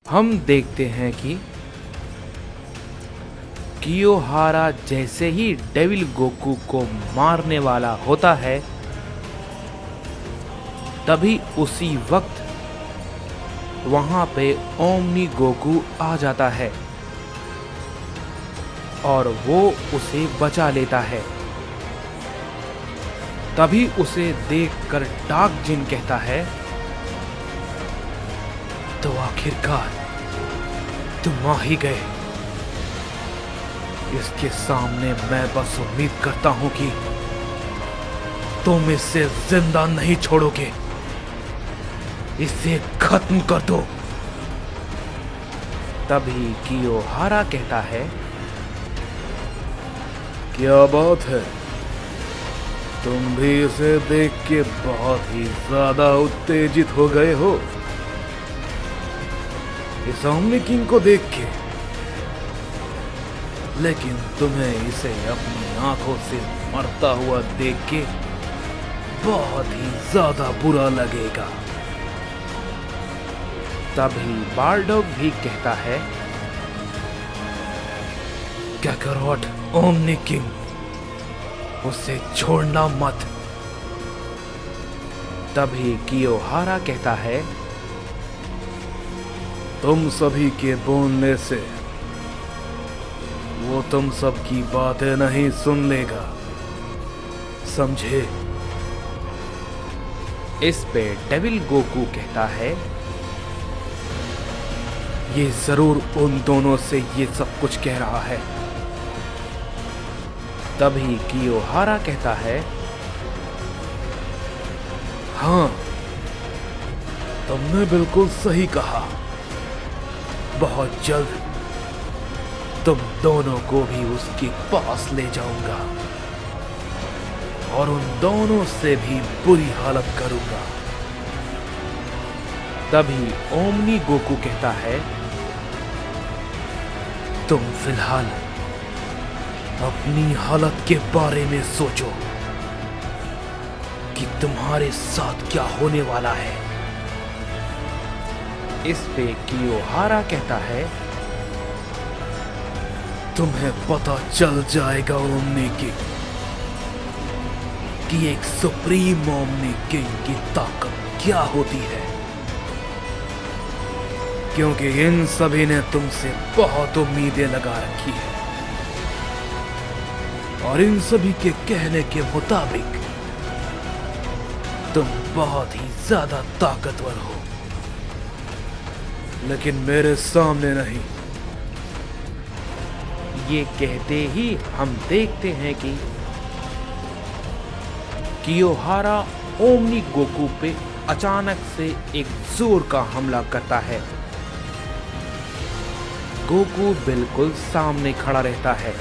हम देखते हैं कि कियोहारा जैसे ही डेविल गोकू को मारने वाला होता है, तभी उसी वक्त वहां पे ओमनी गोकू आ जाता है और वो उसे बचा लेता है। तभी उसे देखकर डार्क जिन कहता है, तो आखिरकार तुम आ ही गए। इसके सामने मैं बस उम्मीद करता हूं कि तुम इसे जिंदा नहीं छोड़ोगे। इसे खत्म कर दो। तभी कियोहारा कहता है, क्या बात है, तुम भी इसे देख के बहुत ही ज्यादा उत्तेजित हो गए हो। इस ओमनी किंग को देख के, लेकिन तुम्हें इसे अपनी आंखों से मरता हुआ देख के बहुत ही ज्यादा बुरा लगेगा। तभी बारडॉग भी कहता है, काकारोट ओमनी किंग, उसे छोड़ना मत। तभी कियोहारा कहता है, तुम सभी के बोलने से वो तुम सब की बातें नहीं सुन लेगा, समझे? इस पे डेविल गोकू कहता है, ये जरूर उन दोनों से ये सब कुछ कह रहा है। तभी कियोहारा कहता है, हाँ, तुमने बिल्कुल सही कहा। बहुत जल्द तुम दोनों को भी उसके पास ले जाऊंगा और उन दोनों से भी बुरी हालत करूंगा। तभी ओमनी गोकू कहता है, तुम फिलहाल अपनी हालत के बारे में सोचो कि तुम्हारे साथ क्या होने वाला है। इस पे कियोहारा कहता है, तुम्हें पता चल जाएगा ओमनी किंग कि एक सुप्रीम ओमनी किंग की ताकत क्या होती है, क्योंकि इन सभी ने तुमसे बहुत उम्मीदें लगा रखी है और इन सभी के कहने के मुताबिक तुम बहुत ही ज्यादा ताकतवर हो, लेकिन मेरे सामने नहीं। ये कहते ही हम देखते हैं कि कियोहारा ओमनी गोकू पे अचानक से एक जोर का हमला करता है। गोकू बिल्कुल सामने खड़ा रहता है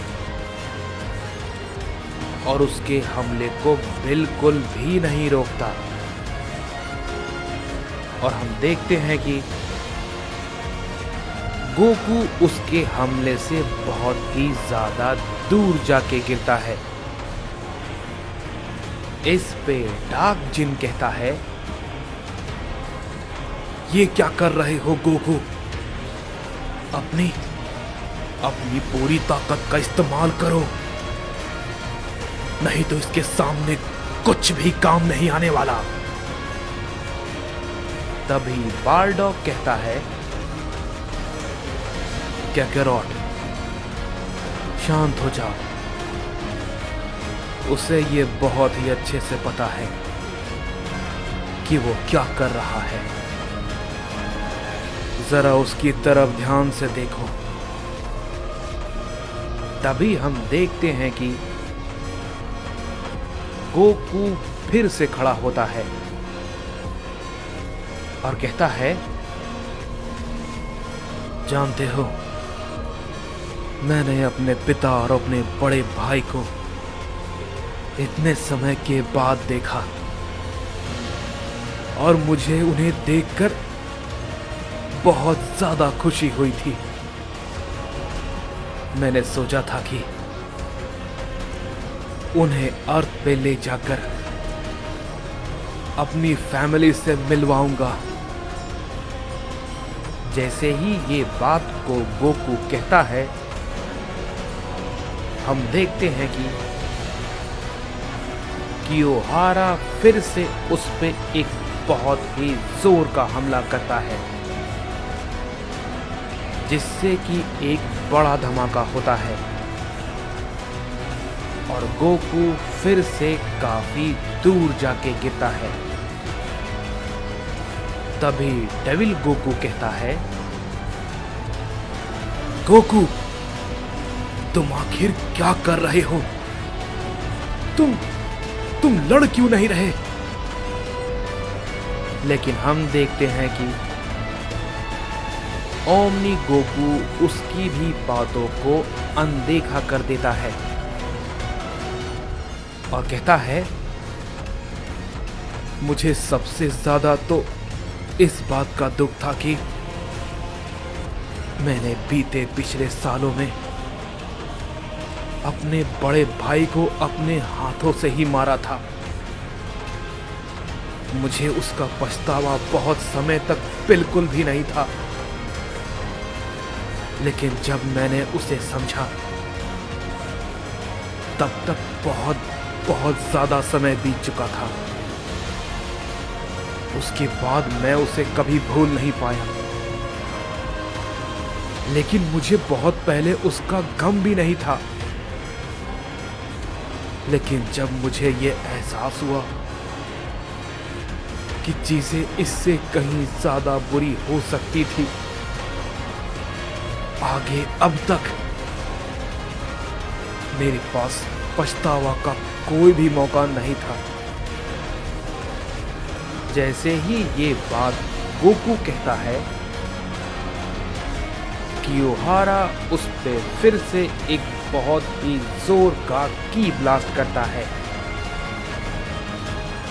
और उसके हमले को बिल्कुल भी नहीं रोकता। और हम देखते हैं कि गोकू उसके हमले से बहुत ही ज्यादा दूर जाके गिरता है। इस पे डार्क जिन कहता है, ये क्या कर रहे हो गोकू? अपनी पूरी ताकत का इस्तेमाल करो, नहीं तो इसके सामने कुछ भी काम नहीं आने वाला। तभी बारडॉग कहता है, काकारोट, शांत हो जाओ। उसे ये बहुत ही अच्छे से पता है कि वो क्या कर रहा है। जरा उसकी तरफ ध्यान से देखो। तभी हम देखते हैं कि गोकू फिर से खड़ा होता है और कहता है, जानते हो, मैंने अपने पिता और अपने बड़े भाई को इतने समय के बाद देखा और मुझे उन्हें देखकर बहुत ज्यादा खुशी हुई थी। मैंने सोचा था कि उन्हें अर्थ पे ले जाकर अपनी फैमिली से मिलवाऊंगा, जैसे ही ये बात को गोकू कहता है, हम देखते हैं कि कियोहारा फिर से उस पे एक बहुत ही जोर का हमला करता है, जिससे कि एक बड़ा धमाका होता है और गोकू फिर से काफी दूर जाके गिरता है। तभी डेविल गोकू कहता है, गोकू, तुम आखिर क्या कर रहे हो? तुम लड़ क्यों नहीं रहे? लेकिन हम देखते हैं कि ओमनी गोकू उसकी भी बातों को अनदेखा कर देता है और कहता है, मुझे सबसे ज्यादा तो इस बात का दुख था कि मैंने बीते पिछले सालों में अपने बड़े भाई को अपने हाथों से ही मारा था। मुझे उसका पछतावा बहुत समय तक बिल्कुल भी नहीं था, लेकिन जब मैंने उसे समझा तब तक बहुत बहुत ज्यादा समय बीत चुका था। उसके बाद मैं उसे कभी भूल नहीं पाया, लेकिन मुझे बहुत पहले उसका गम भी नहीं था। लेकिन जब मुझे ये एहसास हुआ कि चीजें इससे कहीं ज्यादा बुरी हो सकती थी, आगे अब तक मेरे पास पछतावा का कोई भी मौका नहीं था। जैसे ही ये बात गोकू कहता है, कियोहारा उस पे फिर से एक बहुत ही जोर का की ब्लास्ट करता है,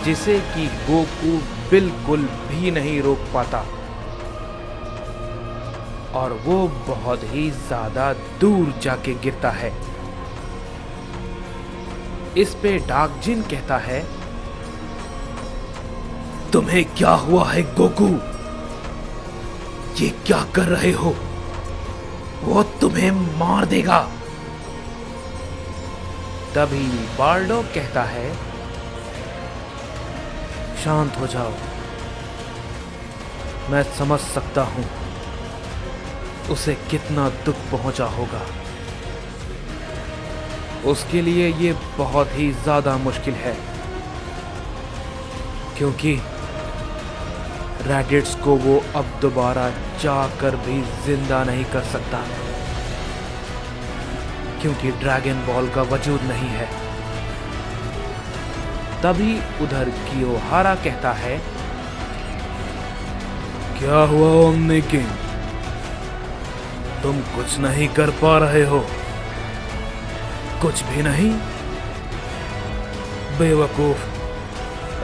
जिसे कि गोकू बिल्कुल भी नहीं रोक पाता और वो बहुत ही ज्यादा दूर जाके गिरता है। इस पे डार्कजिन कहता है, तुम्हें क्या हुआ है गोकू? ये क्या कर रहे हो? वो तुम्हें मार देगा। तभी बार्डोक कहता है, शांत हो जाओ, मैं समझ सकता हूं उसे कितना दुख पहुंचा होगा। उसके लिए ये बहुत ही ज्यादा मुश्किल है, क्योंकि रैडिट्स को वो अब दोबारा चाहकर भी जिंदा नहीं कर सकता, क्योंकि ड्रैगन बॉल का वजूद नहीं है। तभी उधर कियोहारा कहता है, क्या हुआ ओमनी किंग? तुम कुछ नहीं कर पा रहे हो? कुछ भी नहीं? बेवकूफ,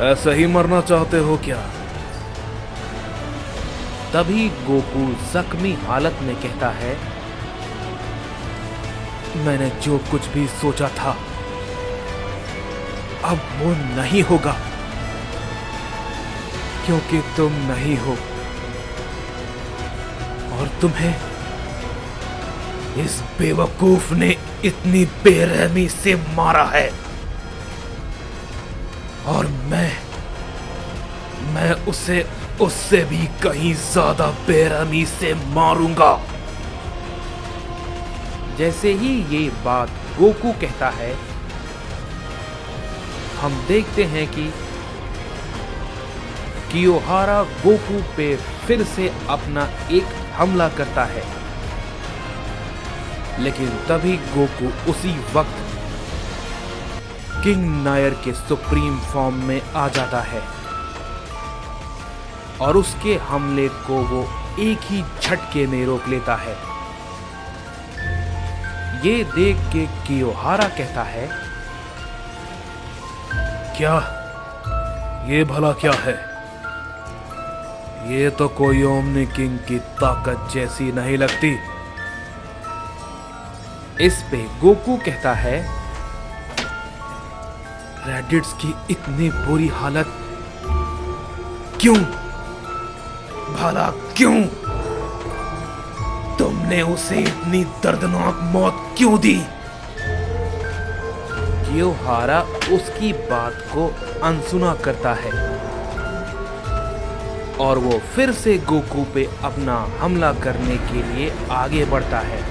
ऐसा ही मरना चाहते हो क्या? तभी गोकू जख्मी हालत में कहता है, मैंने जो कुछ भी सोचा था अब वो नहीं होगा, क्योंकि तुम नहीं हो और तुम्हें इस बेवकूफ ने इतनी बेरहमी से मारा है, और मैं उसे उससे भी कहीं ज्यादा बेरहमी से मारूंगा। जैसे ही ये बात गोकू कहता है, हम देखते हैं कि कियोहारा गोकू पे फिर से अपना एक हमला करता है, लेकिन तभी गोकू उसी वक्त किंग नायर के सुप्रीम फॉर्म में आ जाता है और उसके हमले को वो एक ही झटके में रोक लेता है। ये देख के कियोहारा कहता है, क्या ये भला क्या है? ये तो कोई ओमनी किंग की ताकत जैसी नहीं लगती। इस पे गोकू कहता है, रैडिट्स की इतनी बुरी हालत क्यों? भला क्यों? तुमने उसे इतनी दर्दनाक मौत क्यों दी? कियोहारा उसकी बात को अनसुना करता है और वो फिर से गोकू पे अपना हमला करने के लिए आगे बढ़ता है।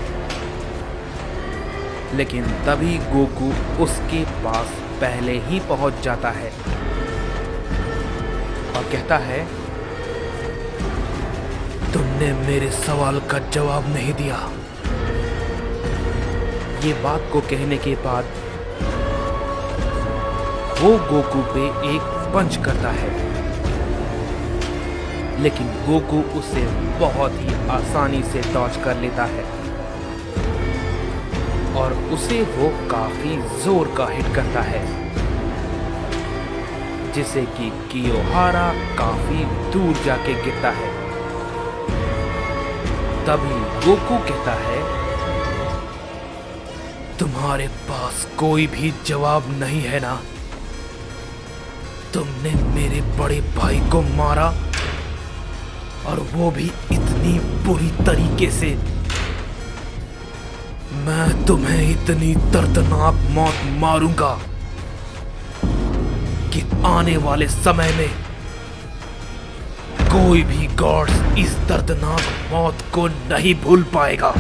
लेकिन तभी गोकू उसके पास पहले ही पहुंच जाता है और कहता है, तुमने मेरे सवाल का जवाब नहीं दिया। ये बात को कहने के बाद वो गोकू पे एक पंच करता है, लेकिन गोकू उसे बहुत ही आसानी से डॉज कर लेता है और उसे वो काफी जोर का हिट करता है, जिससे कि कियोहारा काफी दूर जाके गिरता है। तभी गोकू कहता है, तुम्हारे पास कोई भी जवाब नहीं है ना? तुमने मेरे बड़े भाई को मारा और वो भी इतनी बुरी तरीके से। मैं तुम्हें इतनी दर्दनाक मौत मारूंगा कि आने वाले समय में कोई भी गॉड्स इस दर्दनाक मौत को नहीं भूल पाएगा।